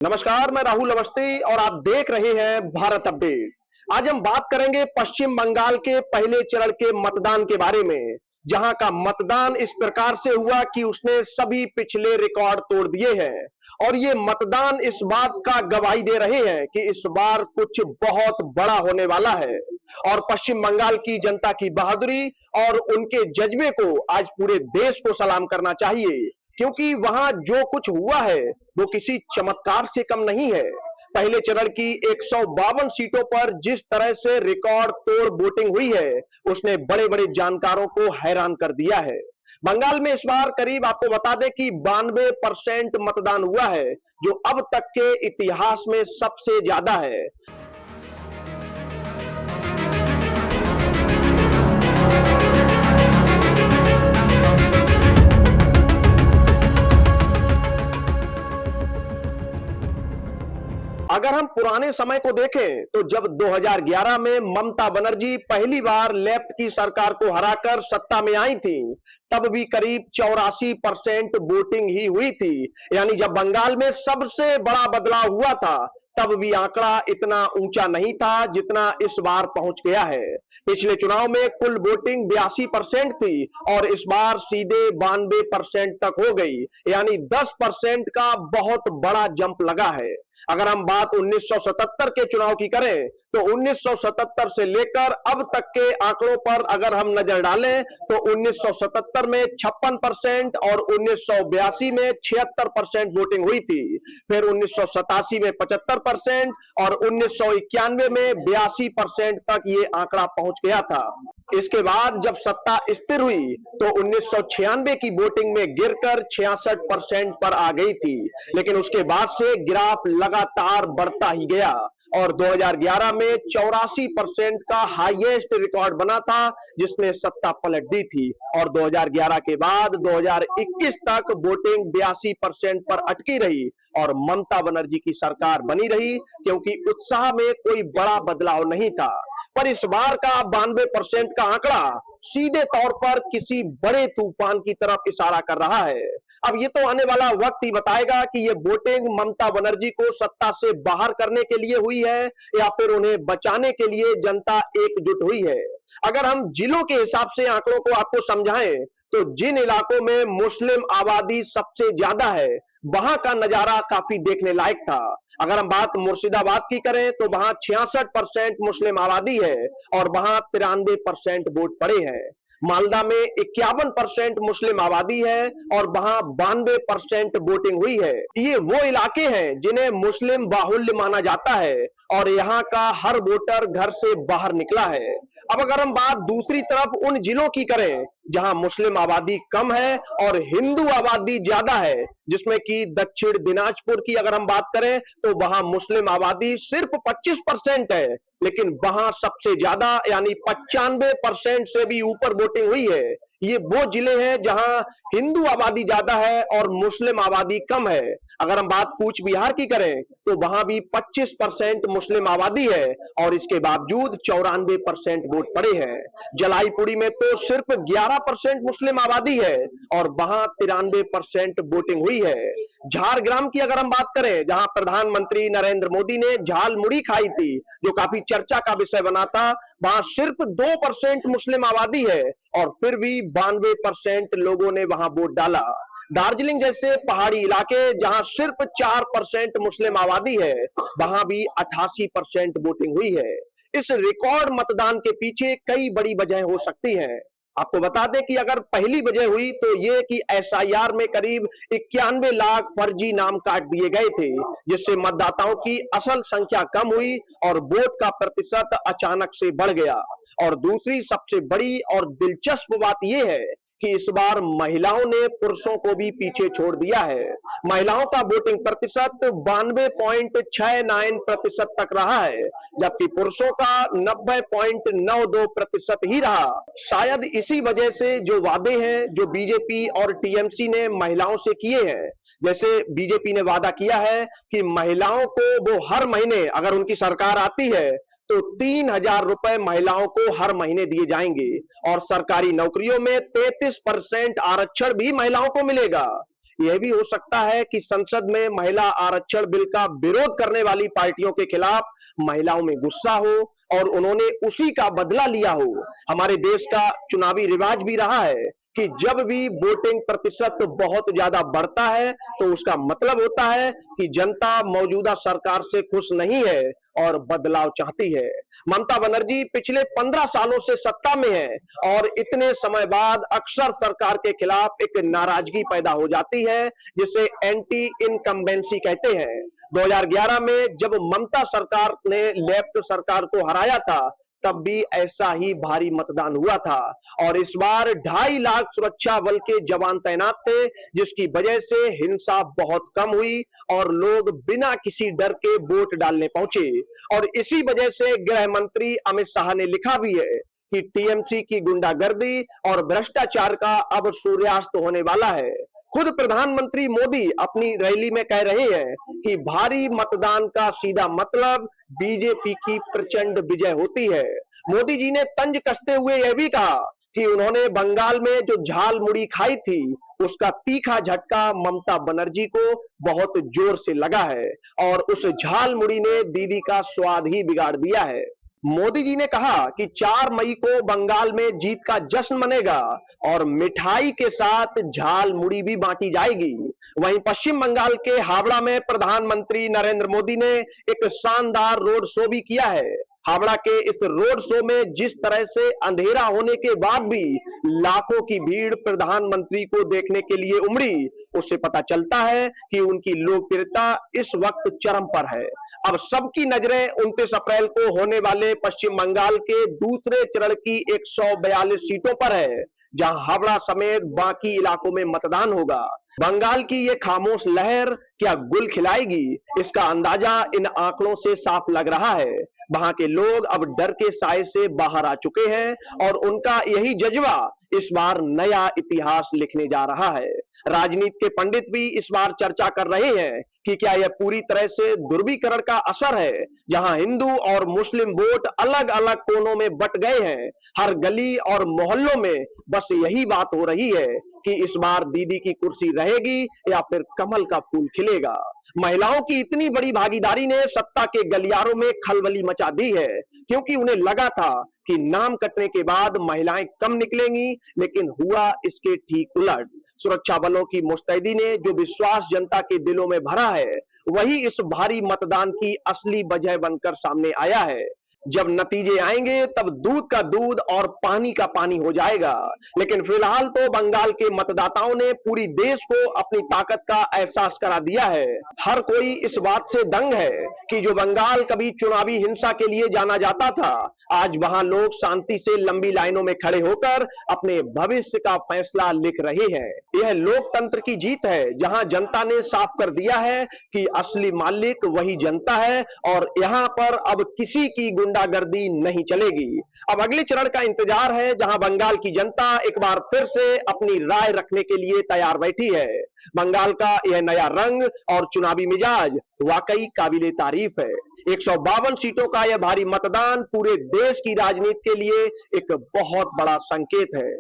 नमस्कार, मैं राहुल अवस्थी और आप देख रहे हैं भारत अपडेट। आज हम बात करेंगे पश्चिम बंगाल के पहले चरण के मतदान के बारे में, जहां का मतदान इस प्रकार से हुआ कि उसने सभी पिछले रिकॉर्ड तोड़ दिए हैं। और ये मतदान इस बात का गवाही दे रहे हैं कि इस बार कुछ बहुत बड़ा होने वाला है। और पश्चिम बंगाल की जनता की बहादुरी और उनके जज्बे को आज पूरे देश को सलाम करना चाहिए, क्योंकि वहां जो कुछ हुआ है वो किसी चमत्कार से कम नहीं है। पहले चरण की 152 सीटों पर जिस तरह से रिकॉर्ड तोड़ वोटिंग हुई है, उसने बड़े बड़े जानकारों को हैरान कर दिया है। बंगाल में इस बार करीब आपको बता दें कि 92% मतदान हुआ है, जो अब तक के इतिहास में सबसे ज्यादा है। अगर हम पुराने समय को देखें तो जब 2011 में ममता बनर्जी पहली बार लेफ्ट की सरकार को हराकर सत्ता में आई थी, तब भी करीब 84% वोटिंग ही हुई थी। यानी जब बंगाल में सबसे बड़ा बदलाव हुआ था, तब भी आंकड़ा इतना ऊंचा नहीं था जितना इस बार पहुंच गया है। पिछले चुनाव में कुल वोटिंग 82% थी और इस बार सीधे 92% तक हो गई। यानी 10% का बहुत बड़ा जंप लगा है। अगर हम बात 1977 के चुनाव की करें तो 1977 से लेकर अब तक के आंकड़ों पर अगर हम नजर डालें तो 1977 में 56% और 1982 में 76% वोटिंग हुई थी। फिर 1987 में 75% और 1991 में 82% तक ये आंकड़ा पहुंच गया था। इसके बाद जब सत्ता स्थिर हुई तो 1996 की वोटिंग में गिरकर 66% पर आ गई थी, लेकिन उसके बाद से ग्राफ लगातार बढ़ता ही गया और 2011 में 84% का हाईएस्ट रिकॉर्ड बना था, जिसने सत्ता पलट दी थी। और 2011 के बाद 2021 तक वोटिंग 82% पर अटकी रही और ममता बनर्जी की सरकार बनी रही, क्योंकि उत्साह में कोई बड़ा बदलाव नहीं था। पर इस बार का 92% का आंकड़ा सीधे तौर पर किसी बड़े तूफान की तरफ इशारा कर रहा है। अब ये तो आने वाला वक्त ही बताएगा कि ये वोटिंग ममता बनर्जी को सत्ता से बाहर करने के लिए हुई है या फिर उन्हें बचाने के लिए जनता एकजुट हुई है। अगर हम जिलों के हिसाब से आंकड़ों को आपको समझाएं तो जिन इलाकों में मुस्लिम आबादी सबसे ज्यादा है, वहां का नजारा काफी देखने लायक था। अगर हम बात मुर्शिदाबाद की करें तो वहां 66% मुस्लिम आबादी है और वहां 93% वोट पड़े हैं। मालदा में 51% मुस्लिम आबादी है और वहां 92% वोटिंग हुई है। ये वो इलाके हैं जिन्हें मुस्लिम बाहुल्य माना जाता है और यहाँ का हर वोटर घर से बाहर निकला है। अब अगर हम बात दूसरी तरफ उन जिलों की करें जहां मुस्लिम आबादी कम है और हिंदू आबादी ज्यादा है, जिसमें कि दक्षिण दिनाजपुर की अगर हम बात करें तो वहां मुस्लिम आबादी सिर्फ 25% है, लेकिन वहां सबसे ज्यादा यानी 95% से भी ऊपर वोटिंग हुई है। ये वो जिले हैं जहां हिंदू आबादी ज्यादा है और मुस्लिम आबादी कम है। अगर हम बात कूच बिहार की करें तो वहां भी 25% मुस्लिम आबादी है और इसके बावजूद 94% वोट पड़े हैं। जलाईपुरी में तो सिर्फ 11% मुस्लिम आबादी है और वहां 93% वोटिंग हुई है। झारग्राम की अगर हम बात करें, जहां प्रधानमंत्री नरेंद्र मोदी ने झाल मुड़ी खाई थी, जो काफी चर्चा का विषय बना था, वहां सिर्फ 2% मुस्लिम आबादी है और फिर भी 92% लोगों ने वहां वोट डाला। दार्जिलिंग जैसे पहाड़ी इलाके जहां सिर्फ 4% मुस्लिम आबादी है, वहां भी 88% वोटिंग हुई है। इस रिकॉर्ड मतदान के पीछे कई बड़ी वजह हो सकती हैं। आपको बता दें कि अगर पहली वजह हुई तो ये कि एसआईआर में करीब 91 लाख फर्जी नाम काट दिए गए थे, जिससे मतदाताओं की असल संख्या कम हुई और वोट का प्रतिशत अचानक से बढ़ गया। और दूसरी सबसे बड़ी और दिलचस्प बात यह है कि इस बार महिलाओं ने पुरुषों को भी पीछे छोड़ दिया है। महिलाओं का वोटिंग प्रतिशत 92.69% तक रहा है, जबकि पुरुषों का 90.92% ही रहा। शायद इसी वजह से जो वादे हैं जो बीजेपी और टीएमसी ने महिलाओं से किए हैं, जैसे बीजेपी ने वादा किया है कि महिलाओं को वो हर महीने अगर उनकी सरकार आती है तो 3,000 रुपए महिलाओं को हर महीने दिए जाएंगे और सरकारी नौकरियों में 33% आरक्षण भी महिलाओं को मिलेगा। यह भी हो सकता है कि संसद में महिला आरक्षण बिल का विरोध करने वाली पार्टियों के खिलाफ महिलाओं में गुस्सा हो और उन्होंने उसी का बदला लिया हो। हमारे देश का चुनावी रिवाज भी रहा है कि जब भी वोटिंग प्रतिशत बहुत ज्यादा बढ़ता है तो उसका मतलब होता है कि जनता मौजूदा सरकार से खुश नहीं है और बदलाव चाहती है। ममता बनर्जी पिछले 15 सालों से सत्ता में है और इतने समय बाद अक्सर सरकार के खिलाफ एक नाराजगी पैदा हो जाती है जिसे एंटी इनकम्बेंसी कहते हैं। 2011 में जब ममता सरकार ने लेफ्ट सरकार को हराया था तब भी ऐसा ही भारी मतदान हुआ था और इस बार 2.5 लाख सुरक्षा बल के जवान तैनात थे, जिसकी वजह से हिंसा बहुत कम हुई और लोग बिना किसी डर के वोट डालने पहुंचे। और इसी वजह से गृह मंत्री अमित शाह ने लिखा भी है कि टीएमसी की गुंडागर्दी और भ्रष्टाचार का अब सूर्यास्त होने वाला है। खुद प्रधानमंत्री मोदी अपनी रैली में कह रहे हैं कि भारी मतदान का सीधा मतलब बीजेपी की प्रचंड विजय होती है। मोदी जी ने तंज कसते हुए यह भी कहा कि उन्होंने बंगाल में जो झाल मुड़ी खाई थी उसका तीखा झटका ममता बनर्जी को बहुत जोर से लगा है और उस झाल मुड़ी ने दीदी का स्वाद ही बिगाड़ दिया है। मोदी जी ने कहा कि 4 मई को बंगाल में जीत का जश्न मनेगा और मिठाई के साथ झाल मुड़ी भी बांटी जाएगी। वहीं पश्चिम बंगाल के हावड़ा में प्रधानमंत्री नरेंद्र मोदी ने एक शानदार रोड शो भी किया है। हावड़ा के इस रोड शो में जिस तरह से अंधेरा होने के बाद भी लाखों की भीड़ प्रधानमंत्री को देखने के लिए उमड़ी, उससे पता चलता है कि उनकी लोकप्रियता इस वक्त चरम पर है। अब सबकी नजरें 29 अप्रैल को होने वाले पश्चिम बंगाल के दूसरे चरण की 142 सीटों पर है, जहां हावड़ा समेत बाकी इलाकों में मतदान होगा। बंगाल की ये खामोश लहर क्या गुल खिलाएगी, इसका अंदाजा इन आंकड़ों से साफ लग रहा है। वहां के लोग अब डर के साए से बाहर आ चुके हैं और उनका यही जज्बा इस बार नया इतिहास लिखने जा रहा है। राजनीति के पंडित भी इस बार चर्चा कर रहे हैं कि क्या यह पूरी तरह से ध्रुवीकरण का असर है, जहां हिंदू और मुस्लिम वोट अलग अलग कोनों में बट गए हैं। हर गली और मोहल्लों में बस यही बात हो रही है कि इस बार दीदी की कुर्सी रहेगी या फिर कमल का फूल खिलेगा। महिलाओं की इतनी बड़ी भागीदारी ने सत्ता के गलियारों में खलबली मचा दी है, क्योंकि उन्हें लगा था कि नाम कटने के बाद महिलाएं कम निकलेंगी, लेकिन हुआ इसके ठीक उलट। सुरक्षा बलों की मुस्तैदी ने जो विश्वास जनता के दिलों में भरा है, वही इस भारी मतदान की असली वजह बनकर सामने आया है। जब नतीजे आएंगे तब दूध का दूध और पानी का पानी हो जाएगा। लेकिन फिलहाल तो बंगाल के मतदाताओं ने पूरी देश को अपनी ताकत का एहसास करा दिया है। हर कोई इस बात से दंग है कि जो बंगाल कभी चुनावी हिंसा के लिए जाना जाता था, आज वहां लोग शांति से लंबी लाइनों में खड़े होकर अपने भविष्य का फैसला लिख रहे हैं। यह लोकतंत्र की जीत है, जहां जनता ने साफ कर दिया है कि असली मालिक वही जनता है और यहां पर अब किसी की गुंडागर्दी नहीं चलेगी। अब अगले चरण का इंतजार है, जहां बंगाल की जनता एक बार फिर से अपनी राय रखने के लिए तैयार बैठी है। बंगाल का यह नया रंग और चुनावी मिजाज वाकई काबिले तारीफ है। 152 सीटों का यह भारी मतदान पूरे देश की राजनीति के लिए एक बहुत बड़ा संकेत है।